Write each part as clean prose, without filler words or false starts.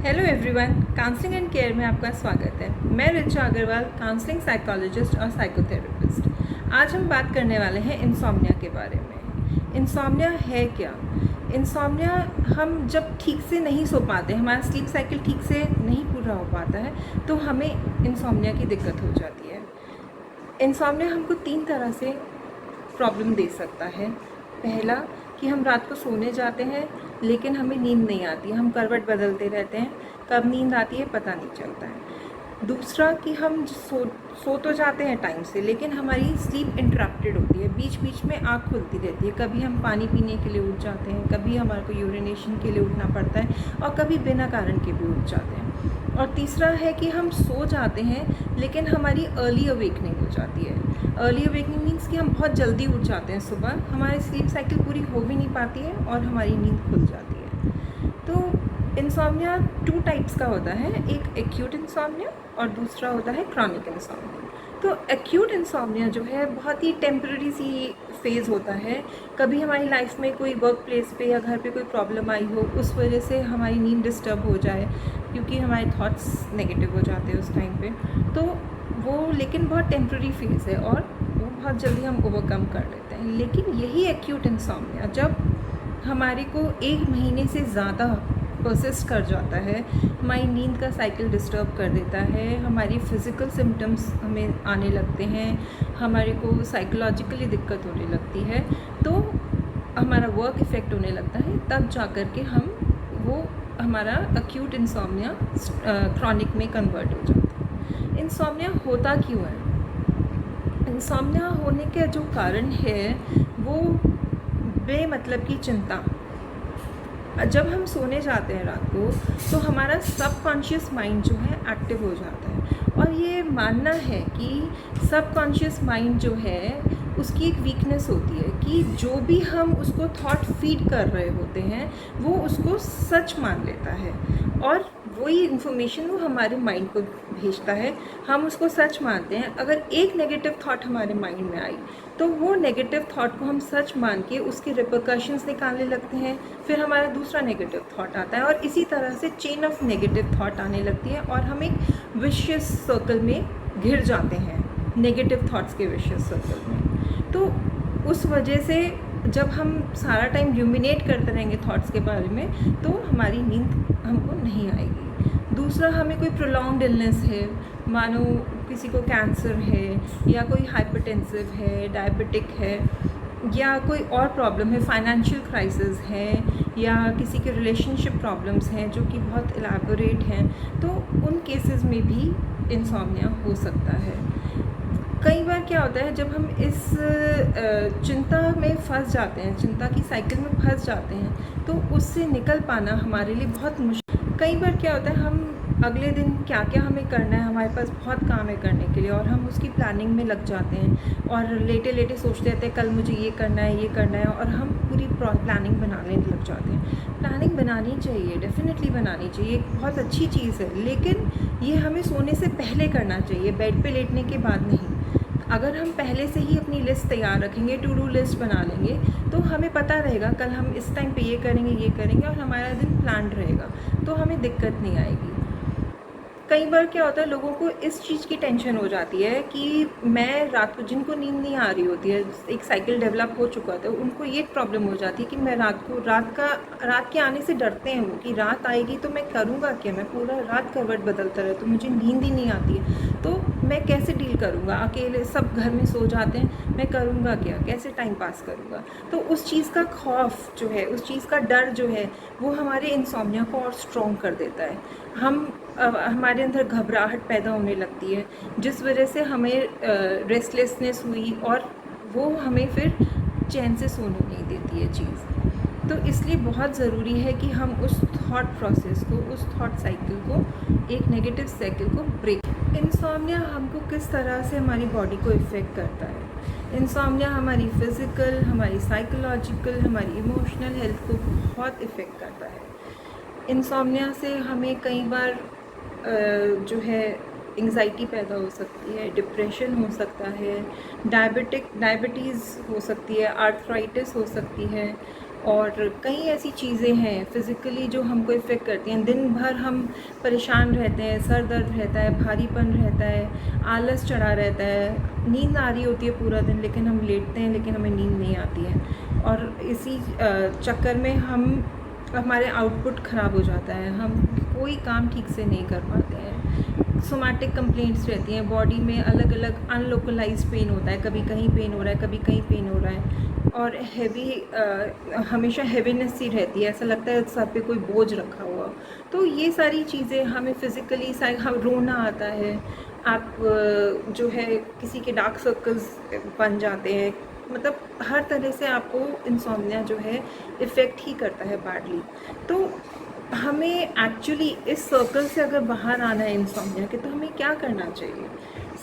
Hello everyone, counselling and care में आपका स्वागत है। मैं रिचा अग्रवाल, काउंसलिंग साइकोलॉजिस्ट और साइकोथेरेपिस्ट। आज हम बात करने वाले हैं इंसोम्निया के बारे में। इंसोम्निया है क्या? इंसोम्निया हम जब ठीक से नहीं सो पाते, हमारा स्लीप साइकिल ठीक से नहीं पूरा हो पाता है, तो हमें इंसोम्निया की दिक्कत हो जाती है। इंसोम्निया हमको 3 तरह से प्रॉब्लम दे सकता है। पहला कि हम रात को सोने जाते हैं लेकिन हमें नींद नहीं आती, हम करवट बदलते रहते हैं, कब नींद आती है पता नहीं चलता है। दूसरा कि हम सो तो जाते हैं टाइम से, लेकिन हमारी स्लीप इंटरप्टेड होती है, बीच बीच में आँख खुलती रहती है। कभी हम पानी पीने के लिए उठ जाते हैं, कभी हमारे को यूरिनेशन के लिए उठना पड़ता है, और कभी बिना कारण के भी उठ जाते हैं। और तीसरा है कि हम सो जाते हैं लेकिन हमारी अर्ली अवेकनिंग हो जाती है। अर्ली अवेकनिंग मीन्स कि हम बहुत जल्दी उठ जाते हैं सुबह, हमारी स्लीप साइकिल पूरी हो भी नहीं पाती है और हमारी नींद खुल जाती है। तो इंसोम्निया 2 टाइप्स का होता है, एक एक्यूट इंसोम्निया और दूसरा होता है क्रॉनिक इंसोम्निया। तो एक्यूट इंसोम्निया जो है बहुत ही टेम्पररी सी फेज़ होता है। कभी हमारी लाइफ में कोई वर्क प्लेस पे या घर पे कोई प्रॉब्लम आई हो, उस वजह से हमारी नींद डिस्टर्ब हो जाए, क्योंकि हमारे थॉट्स नेगेटिव हो जाते हैं उस टाइम पे, तो वो लेकिन बहुत टेम्पररी फेज़ है और वो बहुत जल्दी हम ओवरकम कर लेते हैं। लेकिन यही एक्यूट इंसोम्निया जब हमारे को 1 महीने से ज़्यादा परसिस्ट कर जाता है, हमारी नींद का साइकिल डिस्टर्ब कर देता है, हमारी फ़िज़िकल सिम्टम्स हमें आने लगते हैं, हमारे को साइकोलॉजिकली दिक्कत होने लगती है, तो हमारा वर्क इफ़ेक्ट होने लगता है, तब जा कर के वो हमारा एक्यूट इंसोम्निया क्रॉनिक में कन्वर्ट हो जाता है। इंसोम्निया होता क्यों है? इंसोम्निया होने का जो कारण है वो बेमतलब की चिंता। जब हम सोने जाते हैं रात को, तो हमारा सबकॉन्शियस माइंड जो है एक्टिव हो जाता है, और ये मानना है कि सबकॉन्शियस माइंड जो है उसकी एक वीकनेस होती है कि जो भी हम उसको थॉट फीड कर रहे होते हैं वो उसको सच मान लेता है, और वही इन्फॉर्मेशन वो हमारे माइंड को भेजता है, हम उसको सच मानते हैं। अगर एक नेगेटिव थॉट हमारे माइंड में आई तो वो नेगेटिव थॉट को हम सच मान के उसके रिपरकशंस निकालने लगते हैं, फिर हमारा दूसरा नेगेटिव थॉट आता है, और इसी तरह से चेन ऑफ नेगेटिव थॉट आने लगती है, और हम एक विशियस सर्कल में घिर जाते हैं, नेगेटिव थॉट्स के विशियस सर्कल में। तो उस वजह से जब हम सारा टाइम र्यूमिनेट करते रहेंगे थॉट्स के बारे में, तो हमारी नींद हमको नहीं आएगी। दूसरा, हमें कोई प्रोलॉन्ग्ड इलनेस है, मानो किसी को कैंसर है, या कोई हाइपरटेंसिव है, डायबिटिक है, या कोई और प्रॉब्लम है, फाइनेंशियल क्राइसिस है, या किसी के रिलेशनशिप प्रॉब्लम्स हैं जो कि बहुत एलैबोरेट हैं, तो उन केसेस में भी इंसोम्निया हो सकता है। कई बार क्या होता है, जब हम इस चिंता में फंस जाते हैं, चिंता की साइकिल में फंस जाते हैं, तो उससे निकल पाना हमारे लिए बहुत मुश्किल। कई बार क्या होता है, हम अगले दिन क्या क्या हमें करना है, हमारे पास बहुत काम है करने के लिए, और हम उसकी प्लानिंग में लग जाते हैं, और लेटे लेटे सोचते रहते हैं कल मुझे ये करना है, ये करना है, और हम पूरी प्लानिंग बनाने लग जाते हैं। प्लानिंग बनानी चाहिए, डेफिनेटली बनानी चाहिए, एक बहुत अच्छी चीज़ है, लेकिन ये हमें सोने से पहले करना चाहिए, बेड पे लेटने के बाद नहीं। अगर हम पहले से ही अपनी लिस्ट तैयार रखेंगे, टू डू लिस्ट बना लेंगे, तो हमें पता रहेगा कल हम इस टाइम पे ये करेंगे, और हमारा दिन प्लान्ड रहेगा, तो हमें दिक्कत नहीं आएगी। कई बार क्या होता है, लोगों को इस चीज़ की टेंशन हो जाती है कि मैं रात को, जिनको नींद नहीं आ रही होती है, एक साइकिल डेवलप हो चुका था, उनको ये प्रॉब्लम हो जाती है कि मैं रात के आने से डरते हैं वो, कि रात आएगी तो मैं करूँगा क्या, मैं पूरा रात करवट बदलता रहता हूँ, मुझे नींद ही नहीं आती है, तो मैं कैसे डील करूँगा, अकेले सब घर में सो जाते हैं, मैं करूँगा क्या, कैसे टाइम पास करूँगा। तो उस चीज़ का खौफ जो है, उस चीज़ का डर जो है, वो हमारे इंसोम्निया को और स्ट्रॉन्ग कर देता है। हमारे अंदर घबराहट पैदा होने लगती है, जिस वजह से हमें रेस्टलेसनेस हुई, और वो हमें फिर चैन से सोने नहीं देती है चीज़। तो इसलिए बहुत ज़रूरी है कि हम उस थॉट प्रोसेस को, उस थॉट साइकिल को, एक नेगेटिव साइकिल को ब्रेक। इंसोम्निया हमको किस तरह से हमारी बॉडी को इफ़ेक्ट करता है? इंसोम्निया हमारी फ़िज़िकल, हमारी साइकोलॉजिकल, हमारी इमोशनल हेल्थ को बहुत इफ़ेक्ट करता है। इंसोम्निया से हमें कई बार जो है एंग्जाइटी पैदा हो सकती है, डिप्रेशन हो सकता है, डायबिटीज़ हो सकती है, आर्थराइटिस हो सकती है, और कई ऐसी चीज़ें हैं फिज़िकली जो हमको इफ़ेक्ट करती हैं। दिन भर हम परेशान रहते हैं, सर दर्द रहता है, भारीपन रहता है, आलस चढ़ा रहता है, नींद आ रही होती है पूरा दिन, लेकिन हम लेटते हैं लेकिन हमें नींद नहीं आती है। और इसी चक्कर में हमारे आउटपुट ख़राब हो जाता है, हम कोई काम ठीक से नहीं कर पाते हैं। सोमैटिक कंप्लेंट्स रहती हैं, बॉडी में अलग अलग अनलोकलाइज्ड पेन होता है, कभी कहीं पेन हो रहा है, कभी कहीं पेन हो रहा है। और हमेशा हैवीनेस सी रहती है, ऐसा लगता है सर पे कोई बोझ रखा हुआ। तो ये सारी चीज़ें हमें फिज़िकली हम रोना आता है, आप जो है किसी के डार्क सर्कल्स बन जाते हैं, मतलब हर तरह से आपको इंसोम्निया जो है इफ़ेक्ट ही करता है बैडली। तो हमें एक्चुअली इस सर्कल से अगर बाहर आना है इंसोम्निया के, तो हमें क्या करना चाहिए?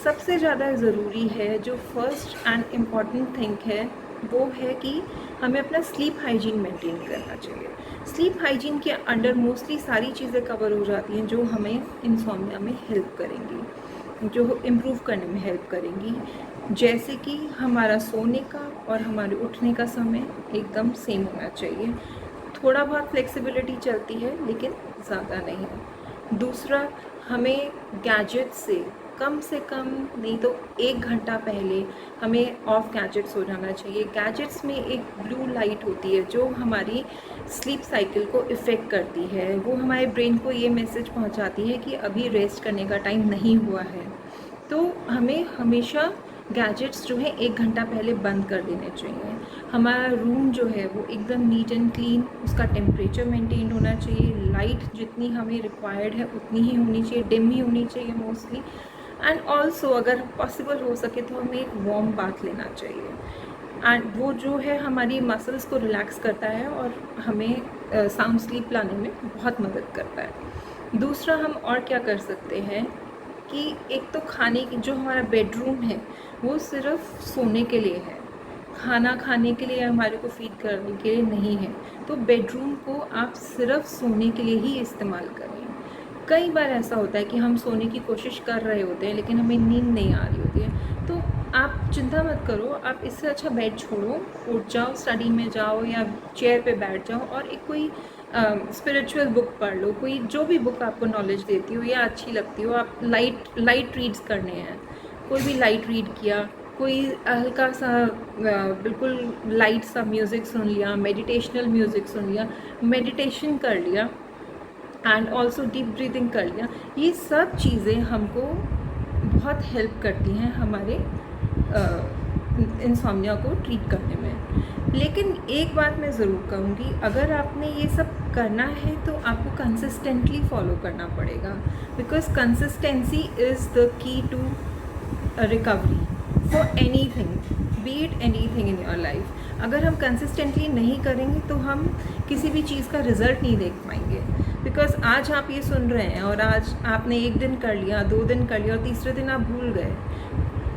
सबसे ज़्यादा ज़रूरी है, जो फर्स्ट एंड इम्पॉर्टेंट थिंग है, वो है कि हमें अपना स्लीप हाइजीन मेंटेन करना चाहिए। स्लीप हाइजीन के अंडर मोस्टली सारी चीज़ें कवर हो जाती हैं जो हमें इंसोम्निया में हेल्प करेंगी, जो इम्प्रूव करने में हेल्प करेंगी। जैसे कि हमारा सोने का और हमारे उठने का समय एकदम सेम होना चाहिए। थोड़ा बहुत फ्लेक्सिबिलिटी चलती है लेकिन ज़्यादा नहीं। दूसरा, हमें गैजेट से कम नहीं तो 1 घंटा पहले हमें ऑफ गैजेट्स हो जाना चाहिए। गैजेट्स में एक ब्लू लाइट होती है जो हमारी स्लीप साइकिल को इफ़ेक्ट करती है, वो हमारे ब्रेन को ये मैसेज पहुंचाती है कि अभी रेस्ट करने का टाइम नहीं हुआ है। तो हमें हमेशा गैजेट्स जो है 1 घंटा पहले बंद कर देने चाहिए। हमारा रूम जो है वो एकदम नीट एंड क्लीन, उसका टेम्परेचर मेंटेन होना चाहिए, लाइट जितनी हमें रिक्वायर्ड है उतनी ही होनी चाहिए, डिम ही होनी चाहिए मोस्टली। एंड ऑल्सो अगर पॉसिबल हो सके तो हमें एक वार्म बाथ लेना चाहिए, एंड वो जो है हमारी मसल्स को रिलैक्स करता है और हमें साउंड स्लीप लाने में बहुत मदद करता है। दूसरा, हम और क्या कर सकते हैं कि एक तो खाने की, जो हमारा बेडरूम है वो सिर्फ सोने के लिए है, खाना खाने के लिए, हमारे को फीड करने के लिए नहीं है। तो बेडरूम को आप सिर्फ सोने के लिए ही इस्तेमाल करें। कई बार ऐसा होता है कि हम सोने की कोशिश कर रहे होते हैं लेकिन हमें नींद नहीं आ रही होती है, तो आप चिंता मत करो, आप इससे अच्छा बेड छोड़ो, उठ जाओ, स्टडी में जाओ या चेयर पे बैठ जाओ और एक कोई स्पिरिचुअल बुक पढ़ लो, कोई जो भी बुक आपको नॉलेज देती हो या अच्छी लगती हो। आप लाइट रीड्स करने हैं, कोई भी लाइट रीड किया, कोई हल्का सा बिल्कुल लाइट सा म्यूज़िक सुन लिया, मेडिटेशनल म्यूज़िक सुन लिया, मेडिटेशन कर लिया, एंड ऑल्सो डीप ब्रीदिंग कर लिया। ये सब चीज़ें हमको बहुत हेल्प करती हैं हमारे इंसोम्निया को ट्रीट करने में। लेकिन एक बात मैं ज़रूर कहूँगी, अगर आपने ये सब करना है तो आपको कंसिस्टेंटली फॉलो करना पड़ेगा, because consistency is the key to recovery for anything, be it anything in your life. अगर हम कंसिस्टेंटली नहीं करेंगे तो हम किसी भी चीज़ का रिज़ल्ट नहीं देख पाएंगे। बिकॉज आज आप ये सुन रहे हैं और आज आपने 1 दिन कर लिया, 2 दिन कर लिया और तीसरे दिन आप भूल गए।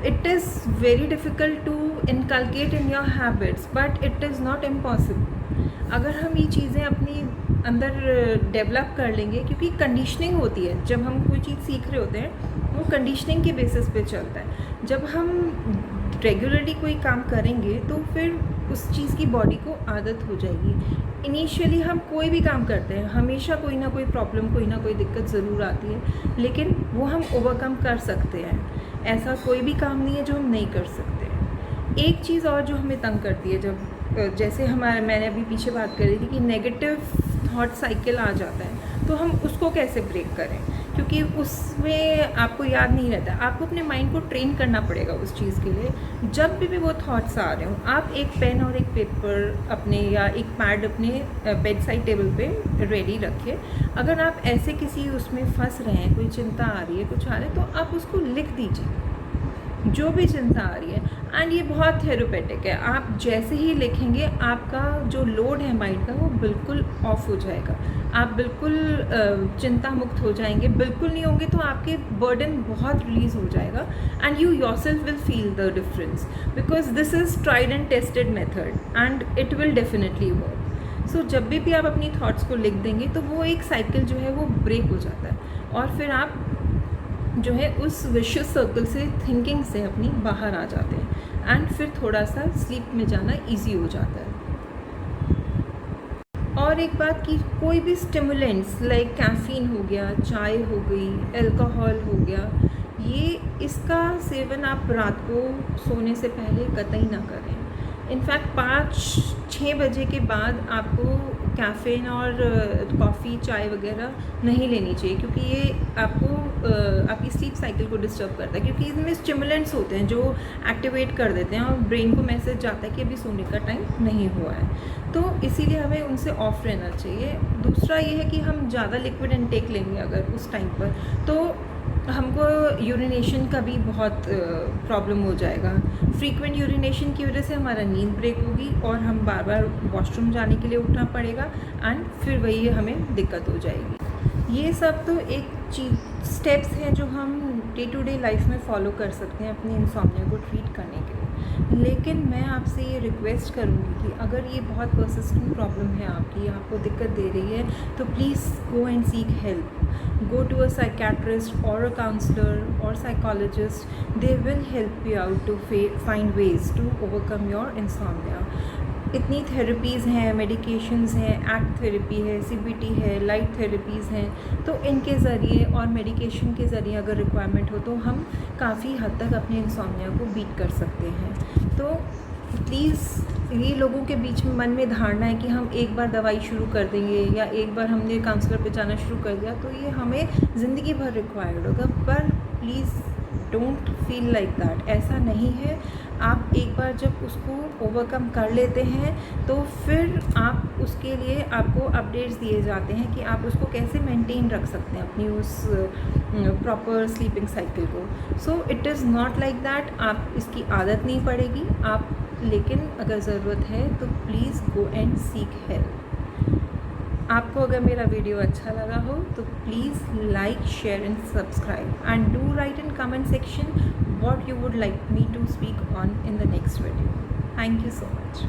It is very difficult to inculcate in your habits, but it is not impossible. अगर हम ये चीज़ें अपनी अंदर डेवलप कर लेंगे, क्योंकि कंडीशनिंग होती है, जब हम कोई चीज़ सीख रहे होते हैं वो कंडीशनिंग के बेसिस पे चलता है। जब हम रेगुलरली कोई काम करेंगे तो फिर उस चीज़ की बॉडी को आदत हो जाएगी। इनिशियली हम कोई भी काम करते हैं, हमेशा कोई ना कोई प्रॉब्लम, कोई ना कोई दिक्कत ज़रूर आती है, लेकिन वो हम ओवरकम कर सकते हैं। ऐसा कोई भी काम नहीं है जो हम नहीं कर सकते। एक चीज़ और जो हमें तंग करती है, जब जैसे मैंने अभी पीछे बात करी थी कि नेगेटिव थॉट साइकिल आ जाता है, तो हम उसको कैसे ब्रेक करें, क्योंकि उसमें आपको याद नहीं रहता। आपको अपने माइंड को ट्रेन करना पड़ेगा उस चीज़ के लिए। जब भी वो थॉट्स आ रहे हो, आप एक पेन और एक पेपर अपने या एक पैड अपने बेड साइड टेबल पे रेडी रखिए। अगर आप ऐसे किसी उसमें फंस रहे हैं, कोई चिंता आ रही है, कुछ आ रहा है, तो आप उसको लिख दीजिए, जो भी चिंता आ रही है। एंड ये बहुत थेरेपेटिक है, आप जैसे ही लिखेंगे आपका जो लोड है माइंड का वो बिल्कुल ऑफ हो जाएगा, आप बिल्कुल चिंता मुक्त हो जाएंगे। बिल्कुल नहीं होंगे तो आपके बर्डन बहुत रिलीज़ हो जाएगा, and you yourself will feel the difference, because this is tried and tested method and it will definitely work. So जब भी आप अपनी थॉट्स को लिख देंगे तो वो एक साइकिल जो है वो ब्रेक हो जाता है, और फिर आप जो है उस विशियस सर्कल से, थिंकिंग से अपनी बाहर आ जाते हैं, एंड फिर थोड़ा सा स्लीप में जाना इजी हो जाता है। और एक बात कि कोई भी स्टिमुलेंट्स लाइक कैफ़ीन हो गया, चाय हो गई, अल्कोहल हो गया, ये इसका सेवन आप रात को सोने से पहले कतई ना करें। इनफैक्ट 5-6 बजे के बाद आपको कैफ़ीन और कॉफ़ी, चाय वगैरह नहीं लेनी चाहिए, क्योंकि ये आपको आपकी स्लीप साइकिल को डिस्टर्ब करता है, क्योंकि इसमें स्टिमुलेंट्स होते हैं जो एक्टिवेट कर देते हैं और ब्रेन को मैसेज जाता है कि अभी सोने का टाइम नहीं हुआ है। तो इसीलिए हमें उनसे ऑफ रहना चाहिए। दूसरा ये है कि हम ज़्यादा लिक्विड इनटेक लेंगे अगर उस टाइम पर, तो हमको यूरिनेशन का भी बहुत प्रॉब्लम हो जाएगा। फ्रीक्वेंट यूरिनेशन की वजह से हमारा नींद ब्रेक होगी और हम बार बार वॉशरूम जाने के लिए उठना पड़ेगा एंड फिर वही हमें दिक्कत हो जाएगी। ये सब तो एक चीज़ स्टेप्स हैं जो हम डे टू डे लाइफ में फॉलो कर सकते हैं अपनी इंसोम्निया को ट्रीट करने के लिए। लेकिन मैं आपसे ये रिक्वेस्ट करूँगी कि अगर ये बहुत परसिस्टेंट प्रॉब्लम है आपकी, आपको दिक्कत दे रही है, तो please go and seek help. Go to a psychiatrist or a counselor or psychologist. They will help you out to find ways to overcome your insomnia. इतनी थेरेपीज़ हैं, मेडिकेशंस हैं, एक्ट थेरेपी है, CBT है, light therapies हैं, तो इनके ज़रिए और मेडिकेशन के ज़रिए अगर रिक्वायरमेंट हो तो हम काफ़ी हद तक अपने इंसोम्निया को बीट कर सकते हैं। तो प्लीज़, ये लोगों के बीच में मन में धारणा है कि हम एक बार दवाई शुरू कर देंगे या एक बार हमने काउंसलर पे जाना शुरू कर दिया तो ये हमें ज़िंदगी भर रिक्वायर्ड होगा, पर please don't feel like that. ऐसा नहीं है। आप एक बार जब उसको ओवरकम कर लेते हैं तो फिर आप उसके लिए आपको अपडेट्स दिए जाते हैं कि आप उसको कैसे मेंटेन रख सकते हैं अपनी उस प्रॉपर स्लीपिंग साइकिल को। So it is not like that. आप इसकी आदत नहीं पड़ेगी आप, लेकिन अगर ज़रूरत है तो please go and seek help. आपको अगर मेरा वीडियो अच्छा लगा हो तो please like, share and subscribe and do right in comment section what you would like me to speak on in the next video. Thank you so much.